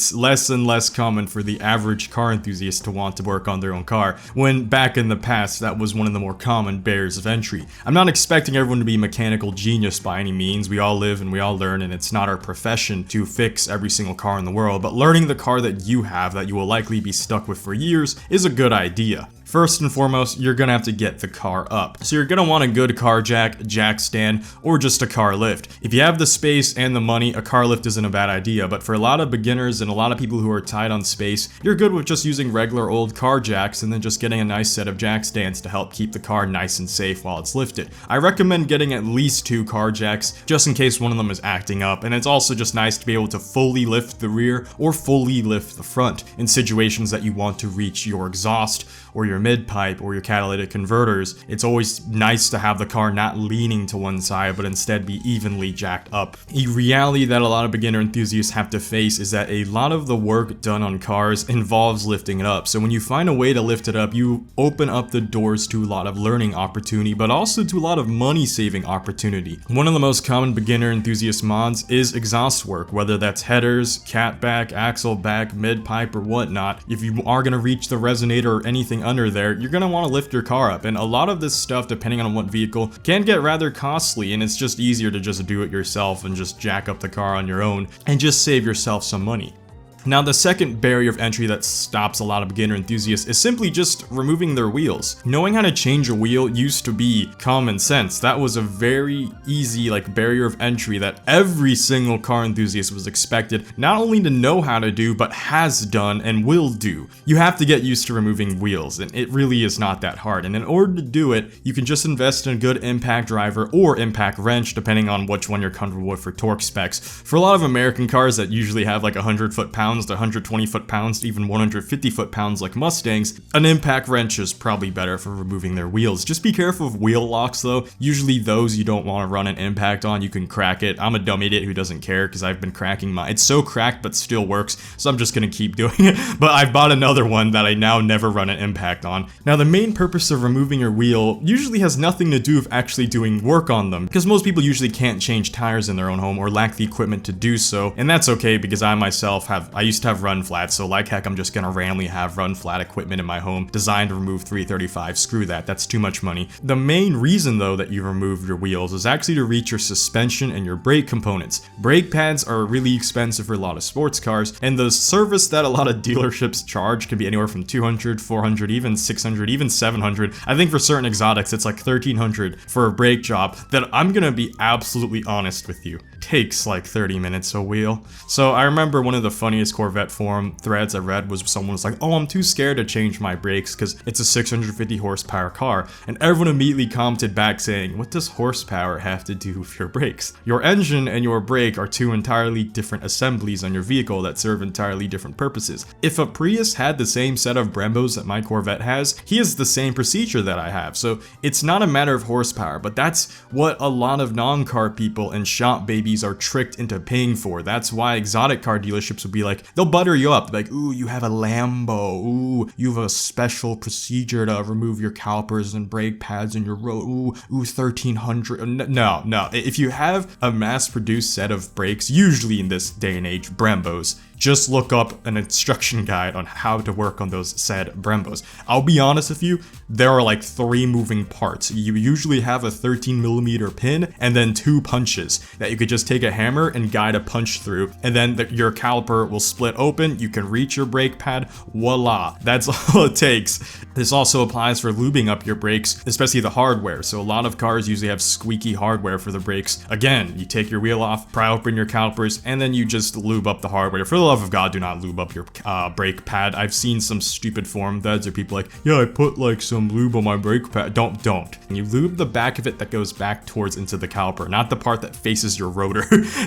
it's less and less common for the average car enthusiast to want to work on their own car, when back in the past that was one of the more common barriers of entry. I'm not expecting everyone to be a mechanical genius by any means. We all live and we all learn, and it's not our profession to fix every single car in the world, but learning the car that you have that you will likely be stuck with for years is a good idea. First and foremost, you're gonna have to get the car up. So you're gonna want a good car jack, jack stand, or just a car lift. If you have the space and the money, a car lift isn't a bad idea, but for a lot of beginners and a lot of people who are tight on space, you're good with just using regular old car jacks and then just getting a nice set of jack stands to help keep the car nice and safe while it's lifted. I recommend getting at least 2 car jacks, just in case one of them is acting up, and it's also just nice to be able to fully lift the rear or fully lift the front in situations that you want to reach your exhaust or your mid-pipe or your catalytic converters. It's always nice to have the car not leaning to one side, but instead be evenly jacked up. A reality that a lot of beginner enthusiasts have to face is that a lot of the work done on cars involves lifting it up. So when you find a way to lift it up, you open up the doors to a lot of learning opportunity, but also to a lot of money-saving opportunity. One of the most common beginner enthusiast mods is exhaust work, whether that's headers, catback, axle back, mid-pipe, or whatnot. If you are going to reach the resonator or anything under there, you're going to want to lift your car up, and a lot of this stuff, depending on what vehicle, can get rather costly, and it's just easier to just do it yourself and just jack up the car on your own and just save yourself some money. Now, the second barrier of entry that stops a lot of beginner enthusiasts is simply just removing their wheels. Knowing how to change a wheel used to be common sense. That was a very easy barrier of entry that every single car enthusiast was expected not only to know how to do, but has done and will do. You have to get used to removing wheels, and it really is not that hard. And in order to do it, you can just invest in a good impact driver or impact wrench, depending on which one you're comfortable with for torque specs. For a lot of American cars that usually have 100 foot-pounds to 120 foot-pounds to even 150 foot-pounds like Mustangs, an impact wrench is probably better for removing their wheels. Just be careful of wheel locks though. Usually those you don't want to run an impact on. You can crack it. I'm a dumb idiot who doesn't care because I've been cracking mine. It's so cracked but still works, so I'm just gonna keep doing it. But I've bought another one that I now never run an impact on. Now, the main purpose of removing your wheel usually has nothing to do with actually doing work on them, because most people usually can't change tires in their own home or lack the equipment to do so, and that's okay because I myself I used to have run flats, so like heck I'm just gonna randomly have run flat equipment in my home designed to remove 335. Screw that, that's too much money. The main reason though that you remove your wheels is actually to reach your suspension and your brake components. Brake pads are really expensive for a lot of sports cars, and the service that a lot of dealerships charge can be anywhere from 200, 400, even 600, even 700. I think for certain exotics it's like 1300 for a brake job that, I'm gonna be absolutely honest with you, takes like 30 minutes a wheel. So I remember one of the funniest Corvette forum threads I read was someone was like, oh, I'm too scared to change my brakes because it's a 650 horsepower car, and everyone immediately commented back saying, what does horsepower have to do with your brakes? Your engine and your brake are two entirely different assemblies on your vehicle that serve entirely different purposes. If a Prius had the same set of Brembos that my Corvette has, he has the same procedure that I have, so it's not a matter of horsepower, but that's what a lot of non-car people and shop babies are tricked into paying for. That's why exotic car dealerships would be like, they'll butter you up, like, ooh, you have a Lambo, ooh, you have a special procedure to remove your calipers and brake pads in your road, ooh, 1300. No, if you have a mass-produced set of brakes, usually in this day and age, Brembos, just look up an instruction guide on how to work on those said Brembos. I'll be honest with you, there are like 3 moving parts. You usually have a 13mm pin and then 2 punches that you could just take a hammer and guide a punch through, and then your caliper will split open, you can reach your brake pad, voila, that's all it takes. This also applies for lubing up your brakes, especially the hardware. So a lot of cars usually have squeaky hardware for the brakes. Again, you take your wheel off, pry open your calipers, and then you just lube up the hardware. For the love of God, do not lube up your brake pad. I've seen some stupid forum threads where people like, yeah, I put like some lube on my brake pad. Don't. And you lube the back of it that goes back towards into the caliper, not the part that faces your rotor.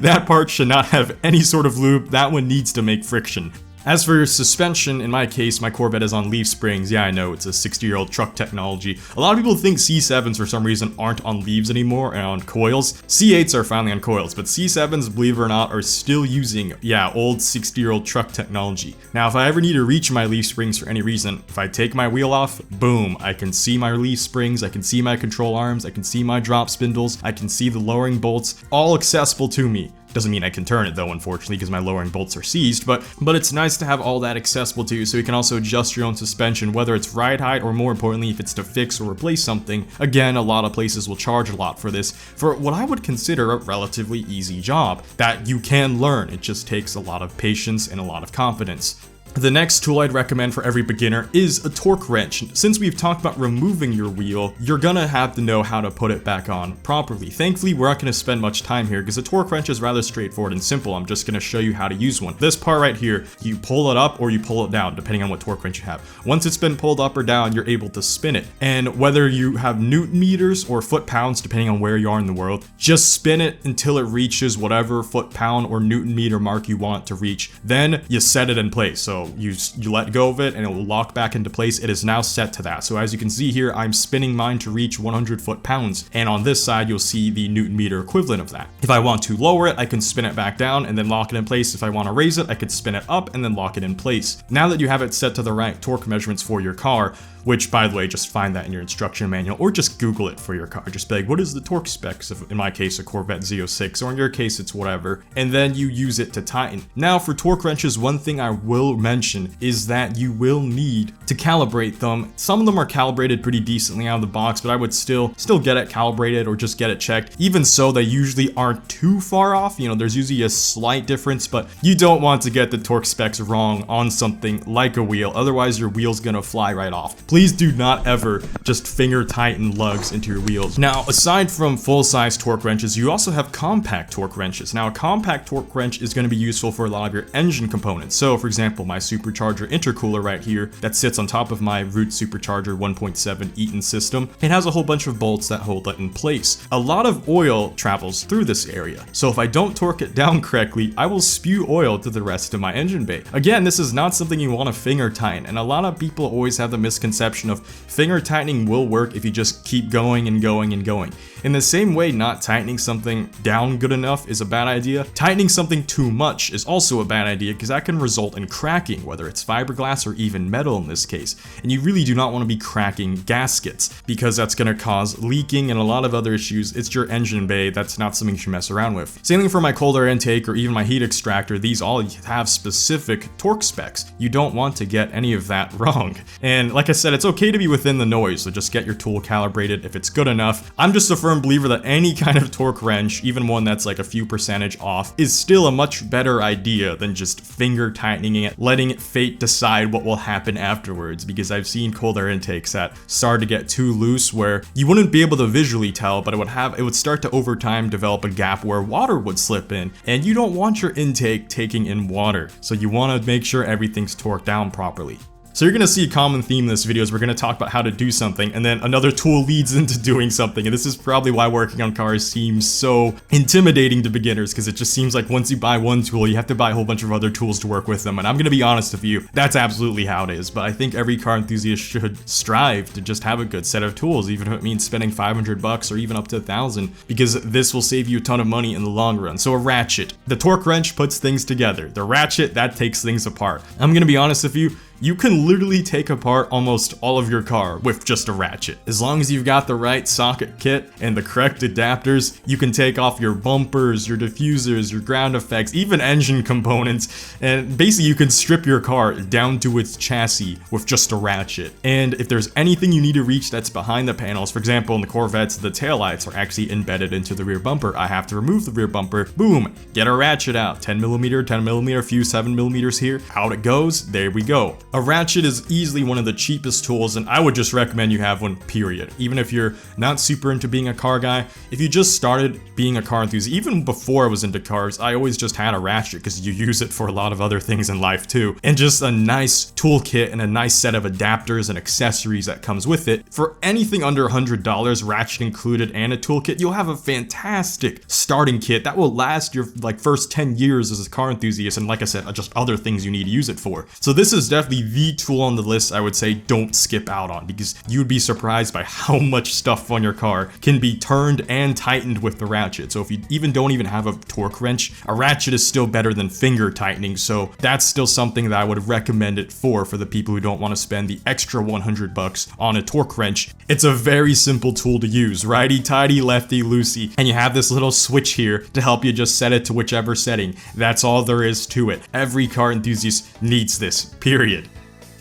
That part should not have any sort of lube. That one needs to make friction. As for your suspension, in my case, my Corvette is on leaf springs. Yeah, I know, it's a 60-year-old truck technology. A lot of people think C7s for some reason aren't on leaves anymore and on coils. C8s are finally on coils, but C7s, believe it or not, are still using, old 60-year-old truck technology. Now, if I ever need to reach my leaf springs for any reason, if I take my wheel off, boom, I can see my leaf springs, I can see my control arms, I can see my drop spindles, I can see the lowering bolts, all accessible to me. Doesn't mean I can turn it though, unfortunately, because my lowering bolts are seized, but it's nice to have all that accessible to you, so you can also adjust your own suspension, whether it's ride height or more importantly, if it's to fix or replace something. Again, a lot of places will charge a lot for this, for what I would consider a relatively easy job that you can learn. It just takes a lot of patience and a lot of confidence. The next tool I'd recommend for every beginner is a torque wrench. Since we've talked about removing your wheel, you're gonna have to know how to put it back on properly. Thankfully, we're not gonna spend much time here because a torque wrench is rather straightforward and simple. I'm just gonna show you how to use one. This part right here, you pull it up or you pull it down, depending on what torque wrench you have. Once it's been pulled up or down, you're able to spin it. And whether you have Newton meters or foot-pounds, depending on where you are in the world, just spin it until it reaches whatever foot-pound or Newton meter mark you want it to reach. Then you set it in place. So you let go of it and it will lock back into place. It is now set to that. So as you can see here, I'm spinning mine to reach 100 foot-pounds. And on this side, you'll see the Newton meter equivalent of that. If I want to lower it, I can spin it back down and then lock it in place. If I want to raise it, I could spin it up and then lock it in place. Now that you have it set to the right torque measurements for your car, which, by the way, just find that in your instruction manual or just Google it for your car. Just be like, what is the torque specs of, in my case, a Corvette Z06, or in your case, it's whatever, and then you use it to tighten. Now, for torque wrenches, one thing I will mention is that you will need to calibrate them. Some of them are calibrated pretty decently out of the box, but I would still get it calibrated or just get it checked. Even so, they usually aren't too far off. You know, there's usually a slight difference, but you don't want to get the torque specs wrong on something like a wheel. Otherwise, your wheel's gonna fly right off. Please do not ever just finger tighten lugs into your wheels. Now, aside from full-size torque wrenches, you also have compact torque wrenches. Now, a compact torque wrench is going to be useful for a lot of your engine components. So, for example, my supercharger intercooler right here that sits on top of my Root supercharger 1.7 Eaton system, it has a whole bunch of bolts that hold it in place. A lot of oil travels through this area. So if I don't torque it down correctly, I will spew oil to the rest of my engine bay. Again, this is not something you want to finger tighten, and a lot of people always have the misconception of finger tightening will work if you just keep going and going and going. In the same way, not tightening something down good enough is a bad idea. Tightening something too much is also a bad idea because that can result in cracking, whether it's fiberglass or even metal in this case. And you really do not want to be cracking gaskets because that's going to cause leaking and a lot of other issues. It's your engine bay. That's not something you should mess around with. Same thing for my cold air intake or even my heat extractor. These all have specific torque specs. You don't want to get any of that wrong. And like I said, it's okay to be within the noise, so just get your tool calibrated if it's good enough. I'm just a firm believer that any kind of torque wrench, even one that's like a few percentage off, is still a much better idea than just finger tightening it, letting fate decide what will happen afterwards, because I've seen cold air intakes that start to get too loose where you wouldn't be able to visually tell, but it would start to over time develop a gap where water would slip in, and you don't want your intake taking in water, so you want to make sure everything's torqued down properly. So you're gonna see a common theme in this video is we're gonna talk about how to do something, and then another tool leads into doing something, and this is probably why working on cars seems so intimidating to beginners, because it just seems like once you buy one tool, you have to buy a whole bunch of other tools to work with them, and I'm gonna be honest with you, that's absolutely how it is, but I think every car enthusiast should strive to just have a good set of tools, even if it means spending $500 or even up to $1,000, because this will save you a ton of money in the long run. So a ratchet. The torque wrench puts things together. The ratchet, that takes things apart. I'm gonna be honest with you, you can literally take apart almost all of your car with just a ratchet. As long as you've got the right socket kit and the correct adapters, you can take off your bumpers, your diffusers, your ground effects, even engine components, and basically you can strip your car down to its chassis with just a ratchet. And if there's anything you need to reach that's behind the panels, for example in the Corvettes, the taillights are actually embedded into the rear bumper. I have to remove the rear bumper, boom, get a ratchet out, 10mm, few 7mm here, out it goes, there we go. A ratchet is easily one of the cheapest tools, and I would just recommend you have one, period. Even if you're not super into being a car guy, if you just started being a car enthusiast, even before I was into cars, I always just had a ratchet because you use it for a lot of other things in life too. And just a nice toolkit and a nice set of adapters and accessories that comes with it. For anything under $100, ratchet included and a toolkit, you'll have a fantastic starting kit that will last your first 10 years as a car enthusiast, and like I said, just other things you need to use it for. So this is definitely literally the tool on the list I would say don't skip out on, because you would be surprised by how much stuff on your car can be turned and tightened with the ratchet. So if you don't even have a torque wrench, a ratchet is still better than finger tightening, so that's still something that I would recommend it for the people who don't want to spend the extra 100 bucks on a torque wrench. It's a very simple tool to use, righty tighty, lefty loosey, and you have this little switch here to help you just set it to whichever setting. That's all there is to it. Every car enthusiast needs this, period.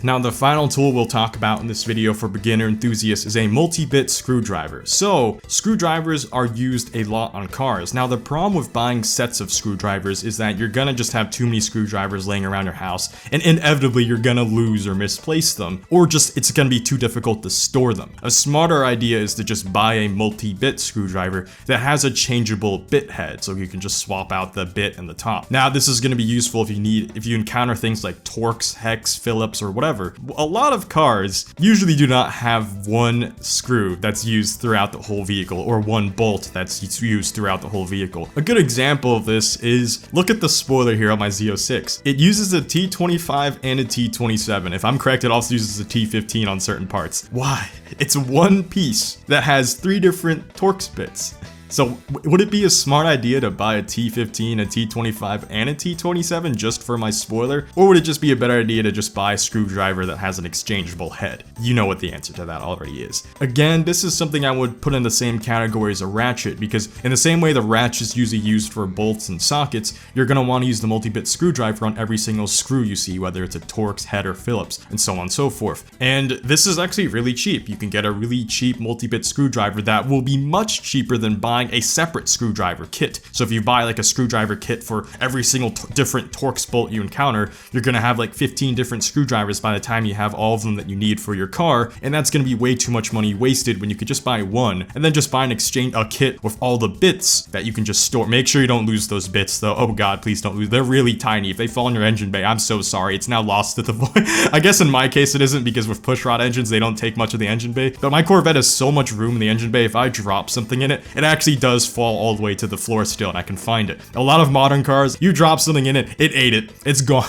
Now, the final tool we'll talk about in this video for beginner enthusiasts is a multi-bit screwdriver. So, screwdrivers are used a lot on cars. Now, the problem with buying sets of screwdrivers is that you're gonna just have too many screwdrivers laying around your house, and inevitably you're gonna lose or misplace them, or just it's gonna be too difficult to store them. A smarter idea is to just buy a multi-bit screwdriver that has a changeable bit head, so you can just swap out the bit and the top. Now, this is gonna be useful if you encounter things like Torx, Hex, Phillips, or whatever. A lot of cars usually do not have one screw that's used throughout the whole vehicle, or one bolt that's used throughout the whole vehicle. A good example of this is, look at the spoiler here on my Z06. It uses a T25 and a T27. If I'm correct, it also uses a T15 on certain parts. Why? It's one piece that has 3 different Torx bits. So would it be a smart idea to buy a T15, a T25, and a T27 just for my spoiler? Or would it just be a better idea to just buy a screwdriver that has an exchangeable head? You know what the answer to that already is. Again, this is something I would put in the same category as a ratchet, because in the same way the ratchet is usually used for bolts and sockets, you're going to want to use the multi-bit screwdriver on every single screw you see, whether it's a Torx, head, or Phillips, and so on and so forth. And this is actually really cheap. You can get a really cheap multi-bit screwdriver that will be much cheaper than buying a separate screwdriver kit. So if you buy like a screwdriver kit for every single different Torx bolt you encounter, you're gonna have like 15 different screwdrivers by the time you have all of them that you need for your car, and that's gonna be way too much money wasted when you could just buy one, and then just buy a kit with all the bits that you can just store. Make sure you don't lose those bits though. Oh god, please don't lose. They're really tiny. If they fall in your engine bay, I'm so sorry. It's now lost to the void. I guess in my case it isn't, because with pushrod engines, they don't take much of the engine bay, but my Corvette has so much room in the engine bay, if I drop something in it, it actually does fall all the way to the floor still, and I can find it. A lot of modern cars, you drop something in it, it ate it. It's gone.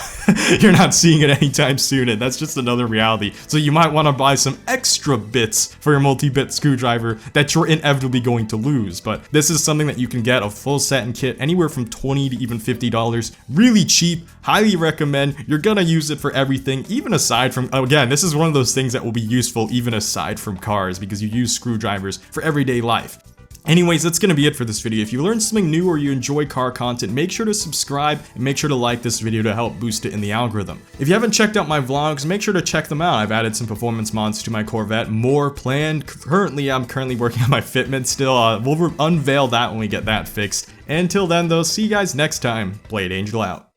You're not seeing it anytime soon, and that's just another reality. So you might want to buy some extra bits for your multi-bit screwdriver that you're inevitably going to lose. But this is something that you can get a full set and kit anywhere from $20 to even $50. Really cheap. Highly recommend. You're gonna use it for everything, even aside from, again, this is one of those things that will be useful even aside from cars, because you use screwdrivers for everyday life. Anyways, that's going to be it for this video. If you learned something new or you enjoy car content, make sure to subscribe and make sure to like this video to help boost it in the algorithm. If you haven't checked out my vlogs, make sure to check them out. I've added some performance mods to my Corvette, more planned. I'm currently working on my fitment still. We'll unveil that when we get that fixed. Until then though, see you guys next time. Blade Angel out.